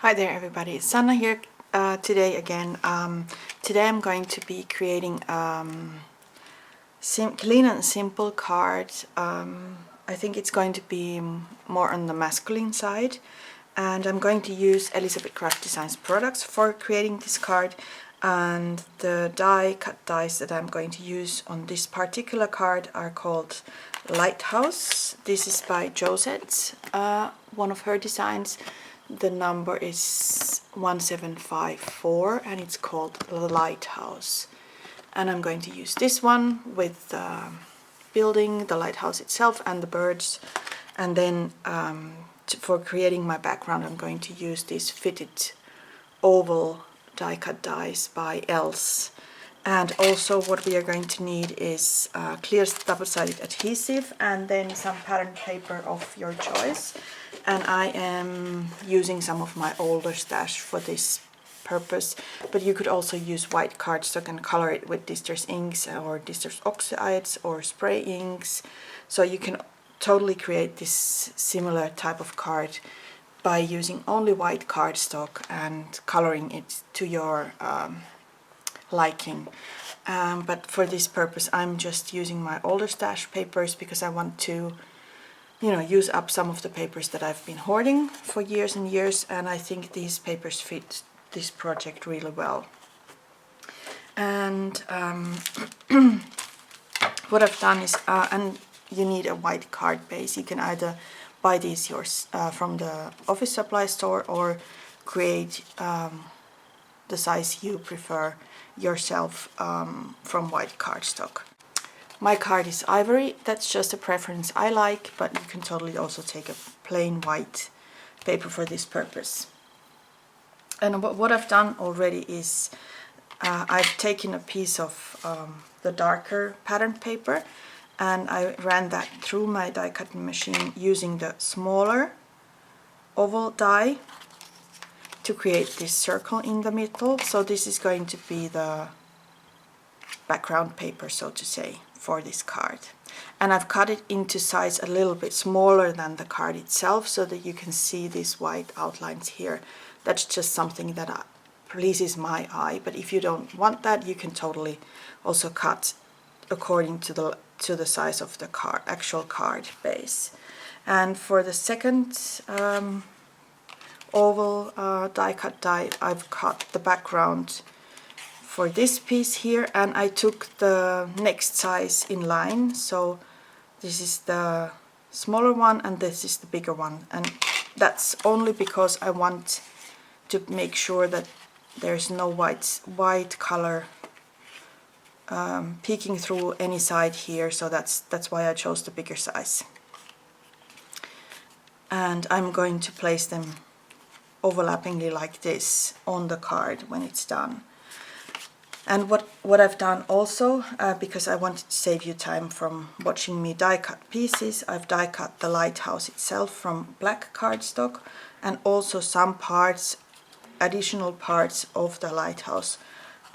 Hi there everybody, it's Sanna here today again. Today I'm going to be creating clean and simple card. I think it's going to be more on the masculine side, and I'm going to use Elizabeth Craft Designs products for creating this card. And the cut dies that I'm going to use on this particular card are called Lighthouse. This is by Josette, one of her designs. The number is 1754 and it's called Lighthouse. And I'm going to use this one with building the lighthouse itself and the birds. And then for creating my background, I'm going to use these fitted oval die cut dies by Else. And also what we are going to need is clear double-sided adhesive and then some pattern paper of your choice. And I am using some of my older stash for this purpose, but you could also use white cardstock and color it with distress inks or distress oxides or spray inks. So you can totally create this similar type of card by using only white cardstock and coloring it to your liking. But for this purpose I'm just using my older stash papers because I want to use up some of the papers that I've been hoarding for years and years, and I think these papers fit this project really well. And what I've done is, and you need a white card base. You can either buy these from the office supply store or create the size you prefer yourself from white cardstock. My card is ivory, that's just a preference I like, but you can totally also take a plain white paper for this purpose. And what I've done already is I've taken a piece of the darker pattern paper and I ran that through my die cutting machine using the smaller oval die to create this circle in the middle. So this is going to be the background paper, so to say, for this card. And I've cut it into size a little bit smaller than the card itself so that you can see these white outlines here. That's just something that pleases my eye, but if you don't want that, you can totally also cut according to the size of the card, actual card base. And for the second oval die cut die, I've cut the background for this piece here, and I took the next size in line. So this is the smaller one and this is the bigger one, and that's only because I want to make sure that there's no white color peeking through any side here, so that's why I chose the bigger size. And I'm going to place them overlappingly like this on the card when it's done. And what I've done also, because I wanted to save you time from watching me die cut pieces, I've die cut the lighthouse itself from black cardstock, and also some parts, additional parts of the lighthouse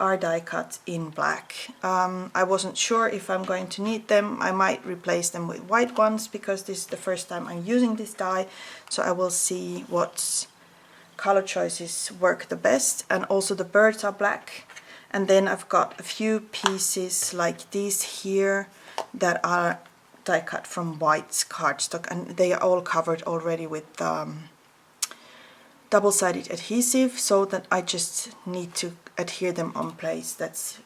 are die cut in black. I wasn't sure if I'm going to need them. I might replace them with white ones because this is the first time I'm using this die, so I will see what color choices work the best. And also the birds are black. And then I've got a few pieces like these here that are die cut from white cardstock, and they are all covered already with double-sided adhesive, so that I just need to adhere them on place. That's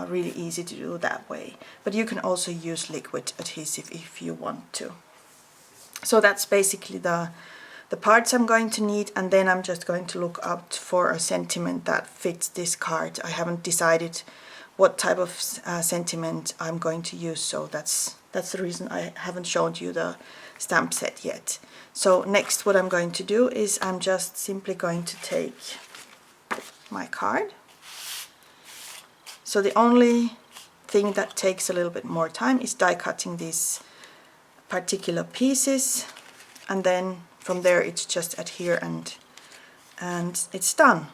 really easy to do that way. But you can also use liquid adhesive if you want to. So that's basically the parts I'm going to need, and then I'm just going to look out for a sentiment that fits this card. I haven't decided what type of sentiment I'm going to use, so that's the reason I haven't shown you the stamp set yet. So next what I'm going to do is I'm just simply going to take my card. So the only thing that takes a little bit more time is die cutting these particular pieces, and then from there it's just adhere and it's done.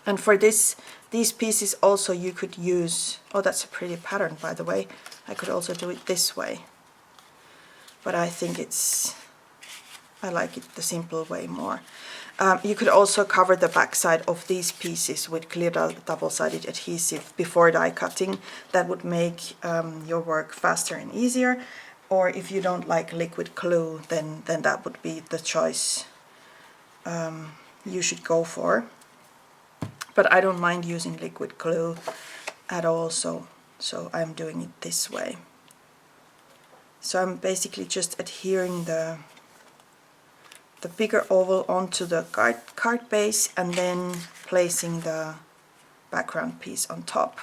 And for these pieces also you could use, oh, that's a pretty pattern by the way, I could also do it this way, but I think I like it the simple way more. You could also cover the backside of these pieces with clear double-sided adhesive before die cutting. That would make your work faster and easier. Or if you don't like liquid glue, then that would be the choice you should go for. But I don't mind using liquid glue at all, so I'm doing it this way. So I'm basically just adhering the bigger oval onto the card base and then placing the background piece on top.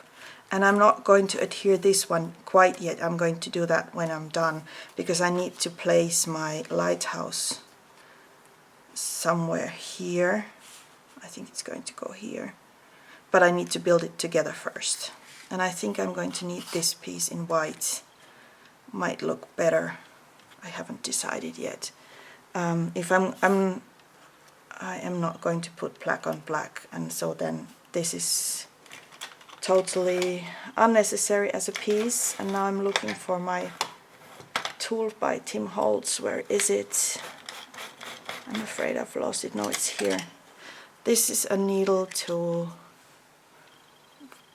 And I'm not going to adhere this one quite yet. I'm going to do that when I'm done, because I need to place my lighthouse somewhere here. I think it's going to go here. But I need to build it together first. And I think I'm going to need this piece in white. Might look better. I haven't decided yet. If I am not going to put black on black, and so then this is totally unnecessary as a piece. And now I'm looking for my tool by Tim Holtz. Where is it? I'm afraid I've lost it. No, it's here. This is a needle tool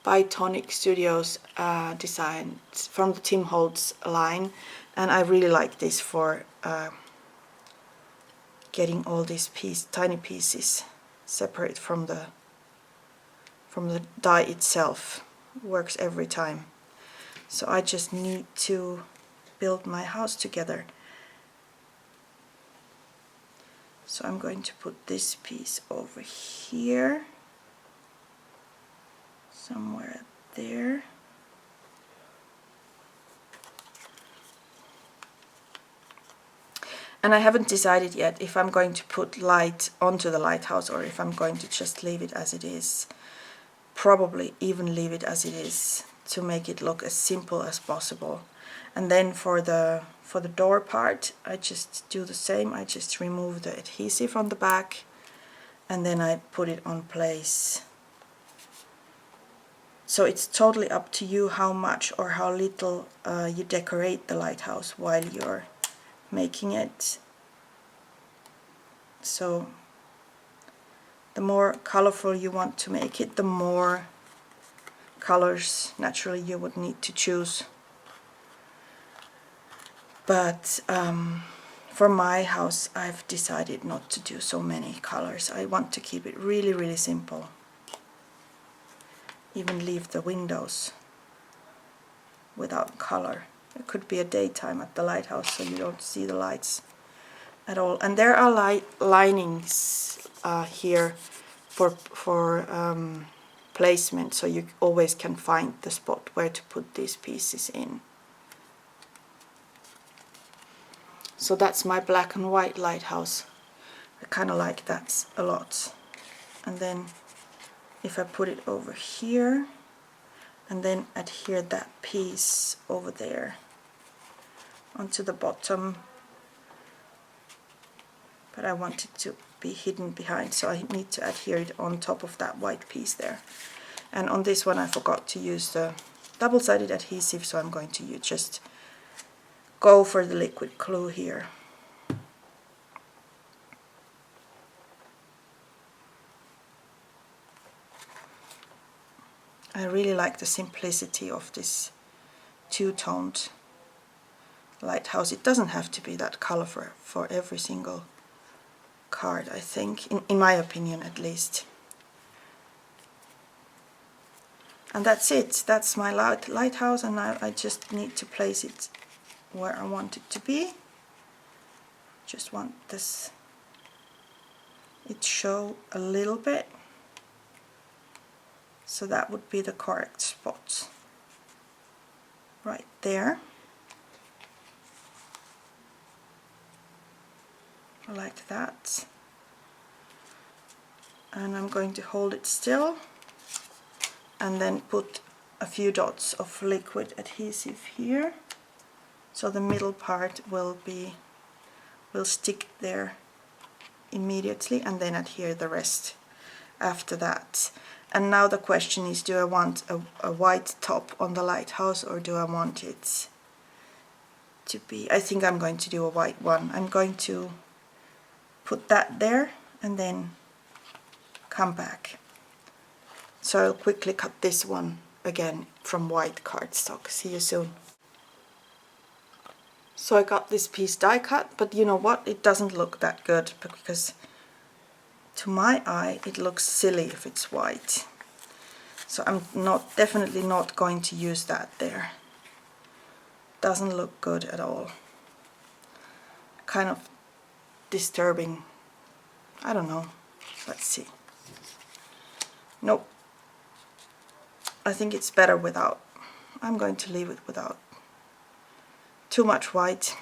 by Tonic Studios, designed from the Tim Holtz line, and I really like this for getting all these tiny pieces separate from the die itself. Works every time. So I just need to build my house together. So I'm going to put this piece over here, somewhere there. And I haven't decided yet if I'm going to put light onto the lighthouse or if I'm going to just leave it as it is. Probably even leave it as it is to make it look as simple as possible. And then for the door part, I just do the same. I just remove the adhesive from the back and then I put it on place. So it's totally up to you how much or how little you decorate the lighthouse while you're making it. So the more colorful you want to make it, the more colors naturally you would need to choose. But for my house, I've decided not to do so many colors. I want to keep it really, really simple. Even leave the windows without color. It could be a daytime at the lighthouse, so you don't see the lights at all. And there are linings here for placement, so you always can find the spot where to put these pieces in. So that's my black and white lighthouse. I kind of like that a lot. And then if I put it over here and then adhere that piece over there onto the bottom, but I want it to be hidden behind, so I need to adhere it on top of that white piece there. And on this one I forgot to use the double-sided adhesive, so I'm going to just go for the liquid glue here. I really like the simplicity of this two-toned lighthouse. It doesn't have to be that color for every single card, I think, in my opinion at least. And that's it. That's my lighthouse, and now I just need to place it where I want it to be. Just want this, it show a little bit. So that would be the correct spot. Right there. Like that. And I'm going to hold it still and then put a few dots of liquid adhesive here. So the middle part will stick there immediately, and then adhere the rest after that. And now the question is, do I want a white top on the lighthouse, or do I want it to be, I think I'm going to do a white one. I'm going to put that there and then come back. So I'll quickly cut this one again from white cardstock. See you soon. So I got this piece die cut, but you know what? It doesn't look that good because to my eye it looks silly if it's white. So I'm definitely not going to use that there. Doesn't look good at all. Kind of disturbing. I don't know. Let's see. Nope. I think it's better without. I'm going to leave it without. Too much white.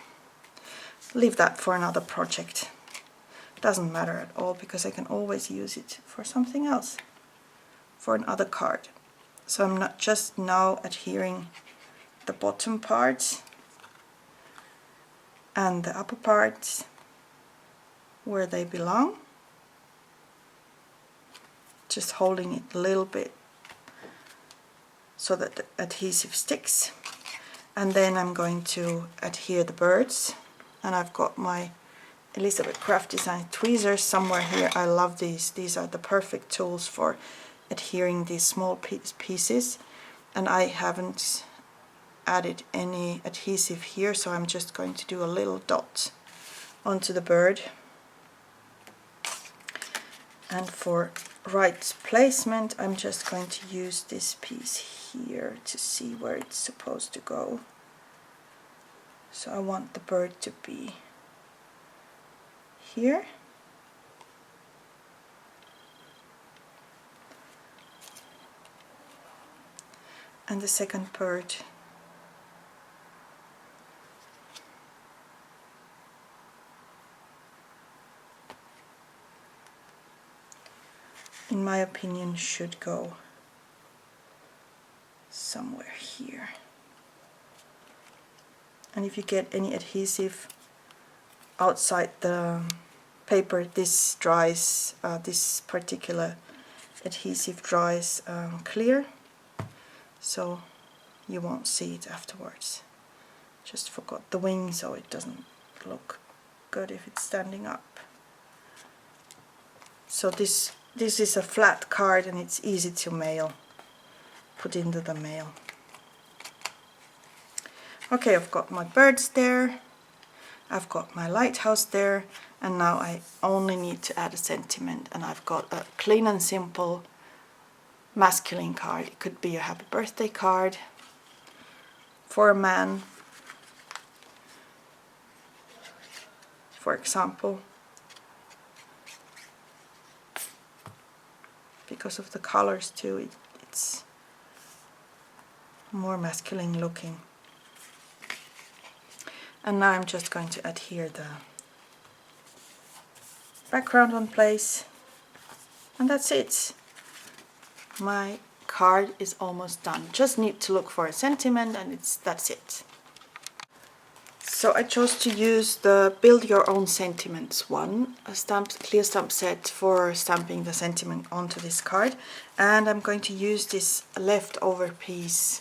Leave that for another project. Doesn't matter at all because I can always use it for something else. For another card. So I'm not just now adhering the bottom parts and the upper parts where they belong. Just holding it a little bit so that the adhesive sticks. And then I'm going to adhere the birds. And I've got my Elizabeth Craft Design tweezers somewhere here. I love these. These are the perfect tools for adhering these small pieces. And I haven't added any adhesive here, so I'm just going to do a little dot onto the bird. And for right placement, I'm just going to use this piece here to see where it's supposed to go. So I want the bird to be here. And the second bird in my opinion should go somewhere here. And if you get any adhesive outside the paper, this dries, this particular adhesive dries clear, so you won't see it afterwards. Just forgot the wing, so it doesn't look good if it's standing up. So this is a flat card and it's easy to mail, put into the mail. Okay, I've got my birds there, I've got my lighthouse there, and now I only need to add a sentiment, and I've got a clean and simple masculine card. It could be a happy birthday card for a man, for example, because of the colors too, it's more masculine looking. And now I'm just going to adhere the background on place, and that's it. My card is almost done. Just need to look for a sentiment, and that's it. So I chose to use the Build Your Own Sentiments one, a clear stamp set for stamping the sentiment onto this card, and I'm going to use this leftover piece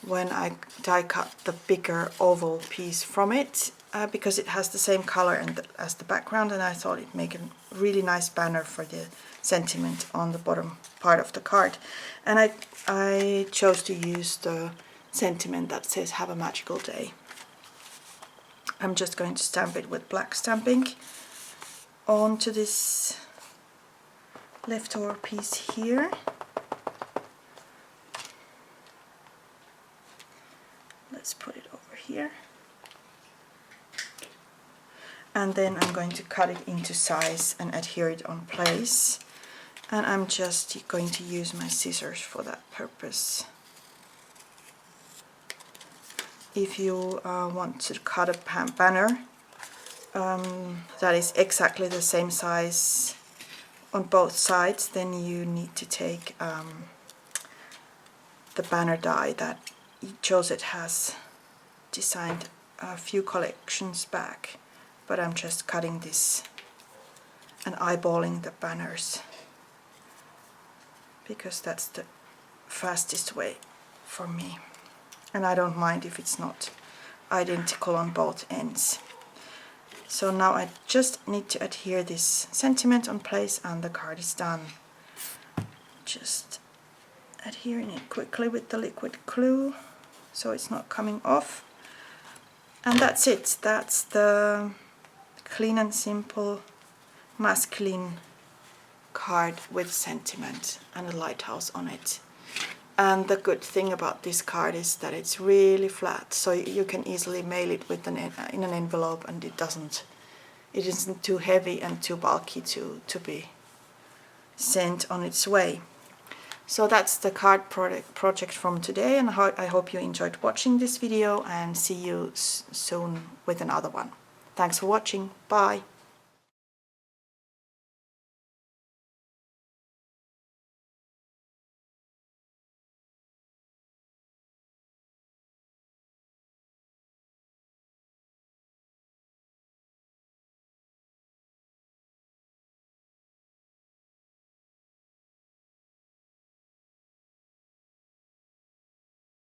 when I die cut the bigger oval piece from it, because it has the same color as the background, and I thought it'd make a really nice banner for the sentiment on the bottom part of the card. And I chose to use the sentiment that says "Have a magical day." I'm just going to stamp it with black stamping onto this leftover piece here. Let's put it over here. And then I'm going to cut it into size and adhere it on place. And I'm just going to use my scissors for that purpose. If you want to cut a banner that is exactly the same size on both sides, then you need to take the banner die that Josette has designed a few collections back, but I'm just cutting this and eyeballing the banners because that's the fastest way for me, and I don't mind if it's not identical on both ends. So now I just need to adhere this sentiment on place and the card is done. Just adhering it quickly with the liquid glue so it's not coming off. And that's it. That's the clean and simple masculine card with sentiment and a lighthouse on it. And the good thing about this card is that it's really flat, so you can easily mail it with in an envelope, and it isn't too heavy and too bulky to be sent on its way. So that's the card project from today, and I hope you enjoyed watching this video, and see you soon with another one. Thanks for watching. Bye.